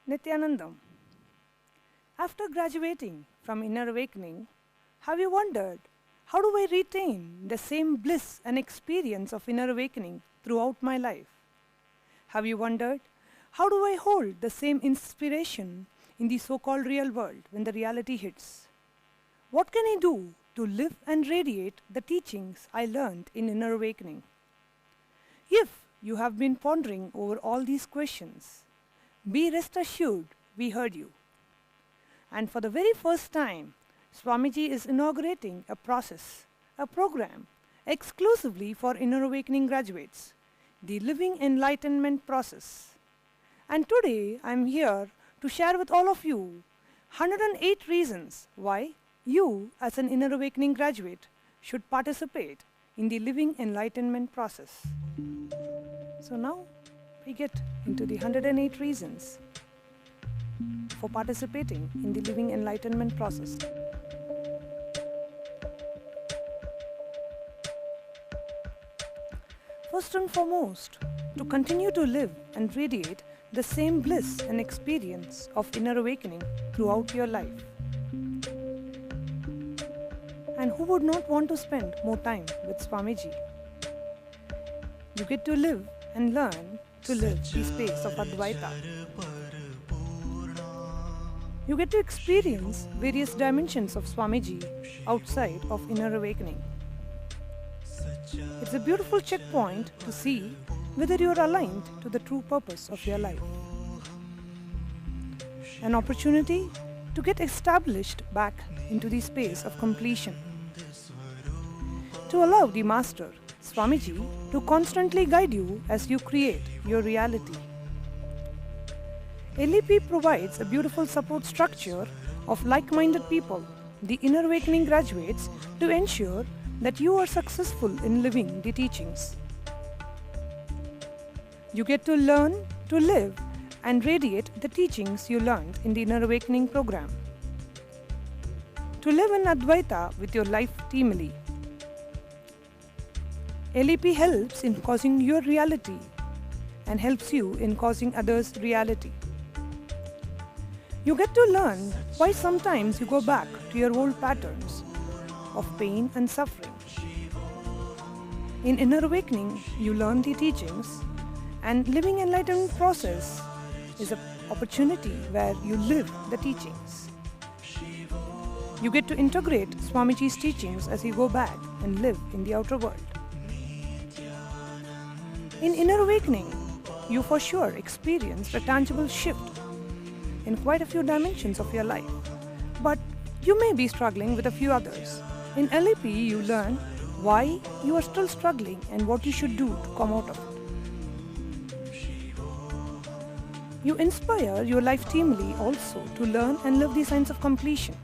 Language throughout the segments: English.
Nityanandam. After graduating from Inner Awakening, have you wondered, how do I retain the same bliss and experience of Inner Awakening throughout my life? Have you wondered, how do I hold the same inspiration in the so-called real world when the reality hits? What can I do to live and radiate the teachings I learned in Inner Awakening? If you have been pondering over all these questions, be rest assured we heard you. And for the very first time, Swamiji is inaugurating a process, a program, exclusively for Inner Awakening graduates, the Living Enlightenment Process. And today I am here to share with all of you 108 reasons why you, as an Inner Awakening graduate, should participate in the Living Enlightenment Process. So now we get into the 108 reasons for participating in the Living Enlightenment Process. First and foremost, to continue to live and radiate the same bliss and experience of Inner Awakening throughout your life. And who would not want to spend more time with Swamiji? You get to live and learn to live the space of Advaita. You get to experience various dimensions of Swamiji outside of Inner Awakening. It's a beautiful checkpoint to see whether you are aligned to the true purpose of your life. An opportunity to get established back into the space of completion. To allow the Master, Swamiji, to constantly guide you as you create your reality. LEP provides a beautiful support structure of like-minded people, the Inner Awakening graduates, to ensure that you are successful in living the teachings. You get to learn, to live, and radiate the teachings you learned in the Inner Awakening program. To live in Advaita with your life teamily. LEP helps in causing your reality and helps you in causing others' reality. You get to learn why sometimes you go back to your old patterns of pain and suffering. In Inner Awakening, you learn the teachings, and Living Enlightenment Process is an opportunity where you live the teachings. You get to integrate Swamiji's teachings as you go back and live in the outer world. In Inner Awakening, you for sure experienced a tangible shift in quite a few dimensions of your life, but you may be struggling with a few others. In LEP, you learn why you are still struggling and what you should do to come out of it. You inspire your life teamly also to learn and live the science of completion.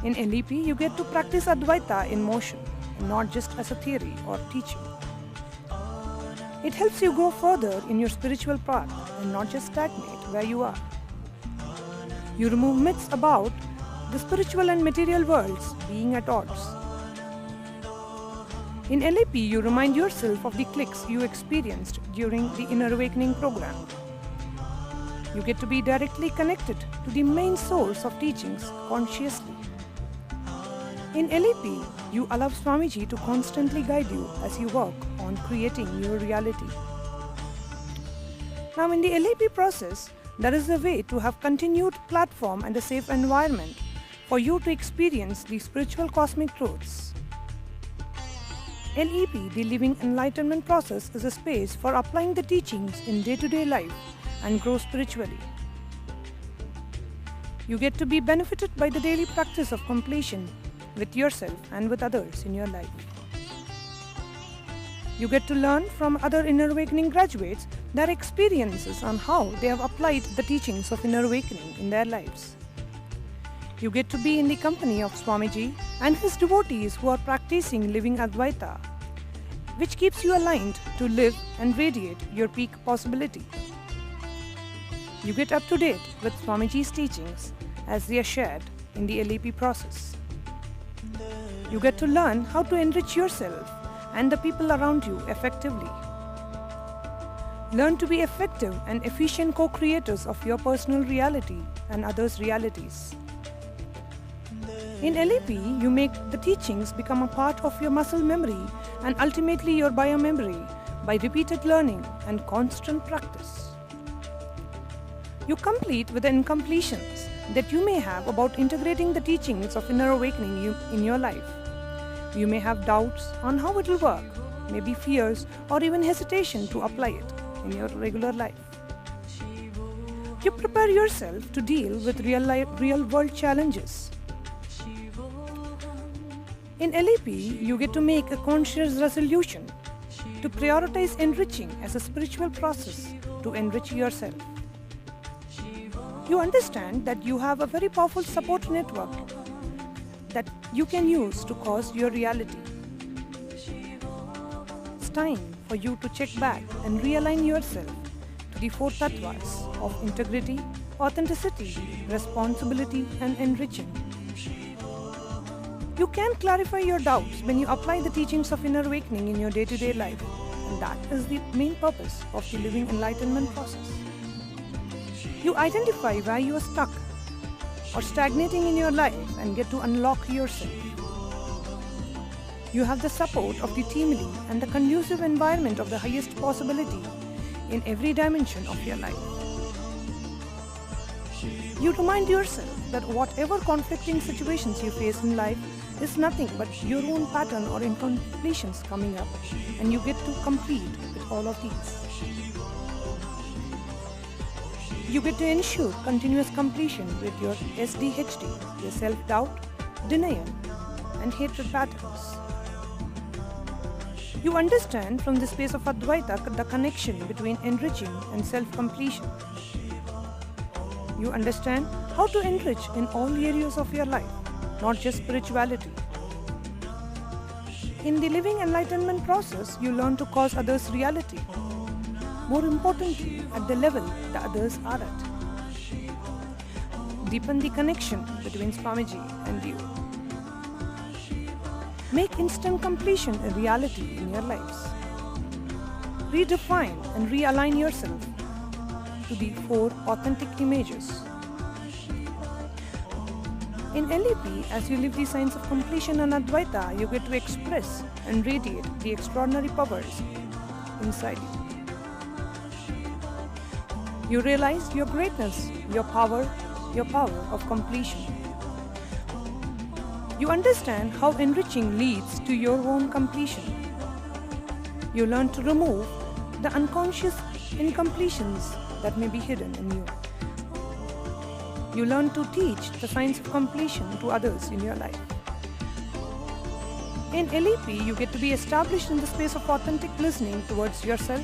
In LEP, you get to practice Advaita in motion and not just as a theory or teaching. It helps you go further in your spiritual path and not just stagnate where you are. You remove myths about the spiritual and material worlds being at odds. In LEP, you remind yourself of the clicks you experienced during the Inner Awakening program. You get to be directly connected to the main source of teachings consciously. In LEP, you allow Swamiji to constantly guide you as you work on creating your reality. Now in the LEP process, there is a way to have continued platform and a safe environment for you to experience the spiritual cosmic truths. LEP, the Living Enlightenment Process, is a space for applying the teachings in day-to-day life and grow spiritually. You get to be benefited by the daily practice of completion with yourself and with others in your life. You get to learn from other Inner Awakening graduates their experiences on how they have applied the teachings of Inner Awakening in their lives. You get to be in the company of Swamiji and his devotees who are practicing living Advaita, which keeps you aligned to live and radiate your peak possibility. You get up to date with Swamiji's teachings as they are shared in the LEP process. You get to learn how to enrich yourself and the people around you effectively. Learn to be effective and efficient co-creators of your personal reality and others' realities. In LEP, you make the teachings become a part of your muscle memory and ultimately your biomemory by repeated learning and constant practice. You complete with the incompletions that you may have about integrating the teachings of inner awakening in your life. You may have doubts on how it will work, maybe fears or even hesitation to apply it in your regular life. You prepare yourself to deal with real-world challenges. In LEP, you get to make a conscious resolution to prioritize enriching as a spiritual process to enrich yourself. You understand that you have a very powerful support network that you can use to cause your reality. It's time for you to check back and realign yourself to the four tattvas of integrity, authenticity, responsibility, and enriching. You can clarify your doubts when you apply the teachings of inner awakening in your day-to-day life, and that is the main purpose of the living enlightenment process. You identify why you are stuck or stagnating in your life and get to unlock yourself. You have the support of the team lead and the conducive environment of the highest possibility in every dimension of your life. You remind yourself that whatever conflicting situations you face in life is nothing but your own pattern or incompletions coming up, and you get to complete with all of these. You get to ensure continuous completion with your SDHD, your self-doubt, denial, and hatred patterns. You understand from the space of Advaita the connection between enriching and self-completion. You understand how to enrich in all areas of your life, not just spirituality. In the living enlightenment process, you learn to cause others' reality. More importantly, at the level the others are at. Deepen the connection between Swamiji and you. Make instant completion a reality in your lives. Redefine and realign yourself to the four authentic images. In LEP, as you live the signs of completion and Advaita, you get to express and radiate the extraordinary powers inside you. You realize your greatness, your power of completion. You understand how enriching leads to your own completion. You learn to remove the unconscious incompletions that may be hidden in you. You learn to teach the signs of completion to others in your life. In LEP, you get to be established in the space of authentic listening towards yourself,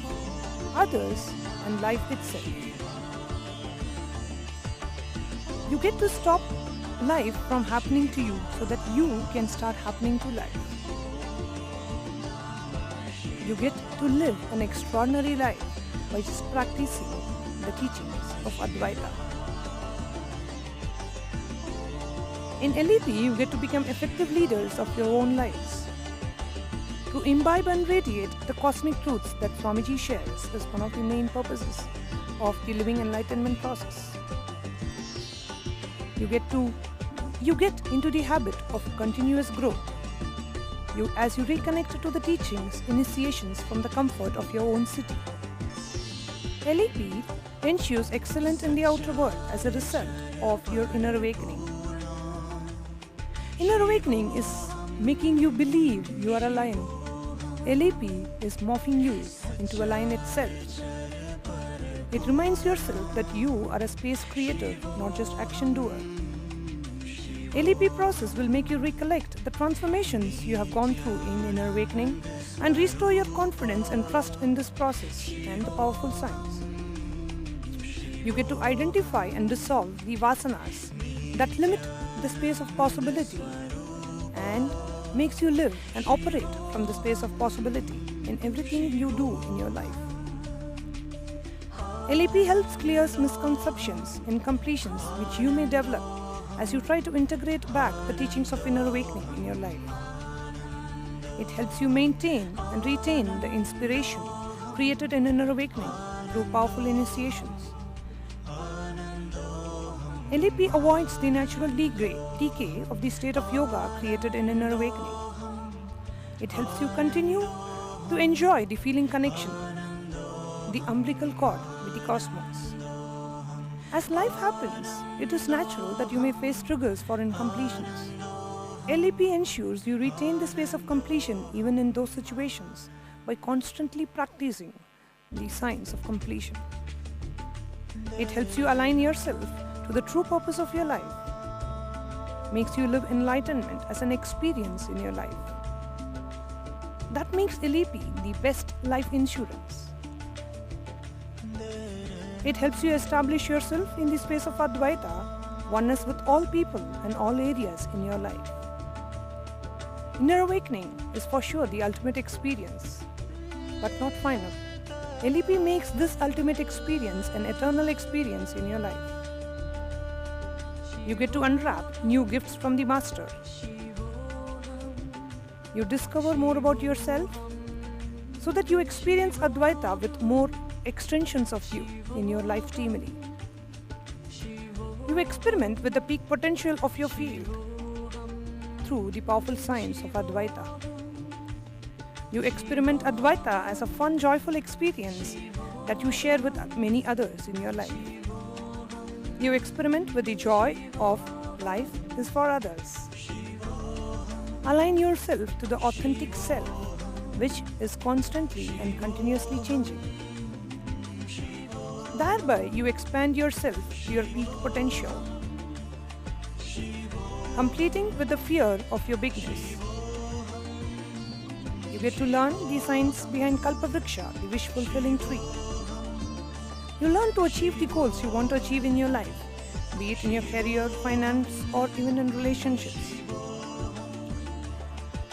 others, and life itself. You get to stop life from happening to you so that you can start happening to life. You get to live an extraordinary life by just practicing the teachings of Advaita. In LEP, you get to become effective leaders of your own lives. To imbibe and radiate the cosmic truths that Swamiji shares is one of the main purposes of the living enlightenment process. You get into the habit of continuous growth. As you reconnect to the teachings, initiations from the comfort of your own city. LEP ensures excellence in the outer world as a result of your inner awakening. Inner awakening is making you believe you are a lion. LEP is morphing you into a lion itself. It reminds yourself that you are a space creator, not just action doer. LEP process will make you recollect the transformations you have gone through in inner awakening and restore your confidence and trust in this process and the powerful signs. You get to identify and dissolve the vasanas that limit the space of possibility and makes you live and operate from the space of possibility in everything you do in your life. LEP helps clear misconceptions and completions which you may develop as you try to integrate back the teachings of inner awakening in your life. It helps you maintain and retain the inspiration created in inner awakening through powerful initiations. LEP avoids the natural decay of the state of yoga created in Inner Awakening. It helps you continue to enjoy the feeling connection, the umbilical cord with the cosmos. As life happens, it is natural that you may face triggers for incompletions. LEP ensures you retain the space of completion even in those situations by constantly practicing the signs of completion. It helps you align yourself to the true purpose of your life, makes you live enlightenment as an experience in your life. That makes LEP the best life insurance. It helps you establish yourself in the space of Advaita, oneness with all people and all areas in your life. Inner Awakening is for sure the ultimate experience, but not final. LEP makes this ultimate experience an eternal experience in your life. You get to unwrap new gifts from the Master. You discover more about yourself so that you experience Advaita with more extensions of you in your life teamily. You experiment with the peak potential of your field through the powerful science of Advaita. You experiment Advaita as a fun, joyful experience that you share with many others in your life. You experiment with the joy of life is for others. Align yourself to the authentic self, which is constantly and continuously changing. Thereby, you expand yourself to your peak potential, completing with the fear of your bigness. You get to learn the science behind Kalpavriksha, the wish-fulfilling tree. You learn to achieve the goals you want to achieve in your life, be it in your career, finance, or even in relationships.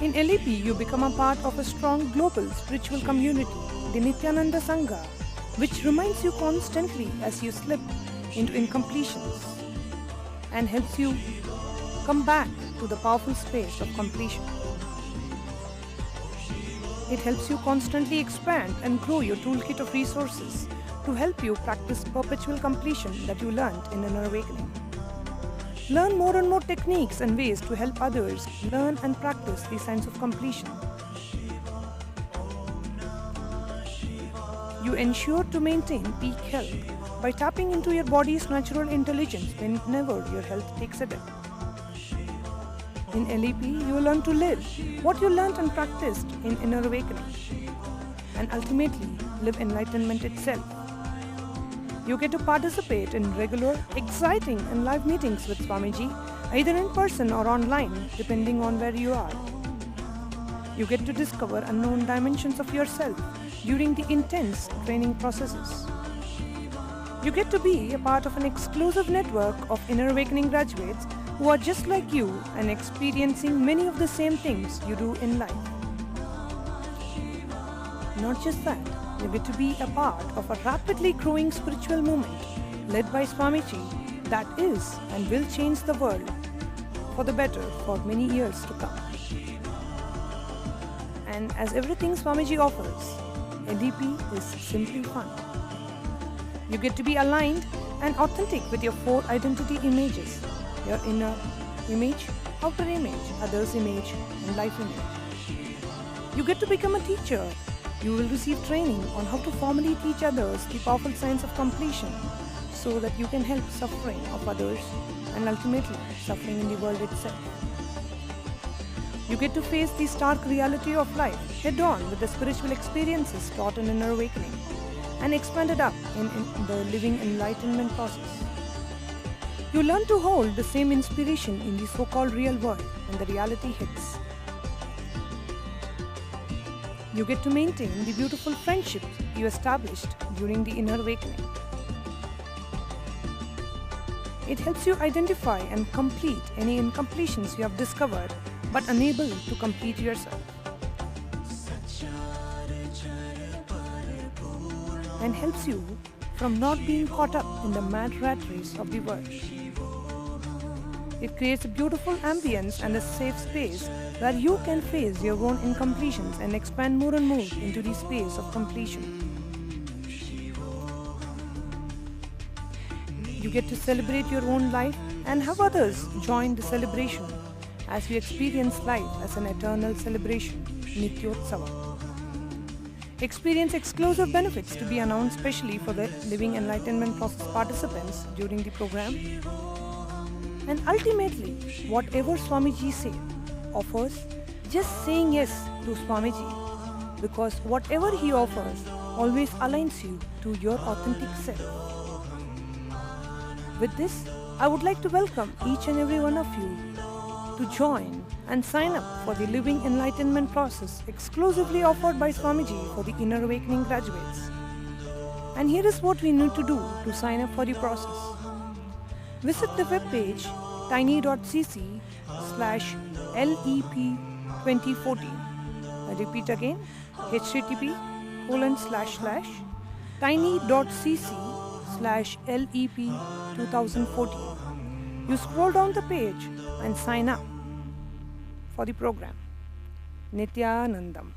In LEP, you become a part of a strong global spiritual community, the Nityananda Sangha, which reminds you constantly as you slip into incompletions and helps you come back to the powerful space of completion. It helps you constantly expand and grow your toolkit of resources to help you practice perpetual completion that you learned in Inner Awakening. Learn more and more techniques and ways to help others learn and practice the science of completion. You ensure to maintain peak health by tapping into your body's natural intelligence whenever your health takes a dip. In LEP, you learn to live what you learned and practiced in Inner Awakening, and ultimately live enlightenment itself. You get to participate in regular, exciting and live meetings with Swamiji, either in person or online, depending on where you are. You get to discover unknown dimensions of yourself during the intense training processes. You get to be a part of an exclusive network of Inner Awakening graduates who are just like you and experiencing many of the same things you do in life. Not just that, you get to be a part of a rapidly growing spiritual movement led by Swamiji that is and will change the world for the better for many years to come. And as everything Swamiji offers, LEP is simply fun. You get to be aligned and authentic with your 4 identity images: your inner image, outer image, others image, and life image. You get to become a teacher. You will receive training on how to formally teach others the powerful science of completion so that you can help suffering of others and ultimately suffering in the world itself. You get to face the stark reality of life head-on with the spiritual experiences taught in Inner Awakening and expanded up in the living enlightenment process. You learn to hold the same inspiration in the so-called real world when the reality hits. You get to maintain the beautiful friendships you established during the Inner Awakening. It helps you identify and complete any incompletions you have discovered but unable to complete yourself. And helps you from not being caught up in the mad rat race of the world. It creates a beautiful ambience and a safe space where you can face your own incompletions and expand more and more into the space of completion. you get to celebrate your own life and have others join the celebration as we experience life as an eternal celebration, Nityotsava. Experience exclusive benefits to be announced specially for the Living Enlightenment Process participants during the program. And ultimately, whatever Swamiji said offers just saying yes to Swamiji, because whatever he offers always aligns you to your authentic self. With this, I would like to welcome each and every one of you to join and sign up for the Living Enlightenment Process exclusively offered by Swamiji for the Inner Awakening graduates. And here is what we need to do to sign up for the process. Visit the webpage tiny.cc/LEP2014. I repeat again, http://tiny.cc/LEP2014. You scroll down the page and sign up for the program. Nityanandam.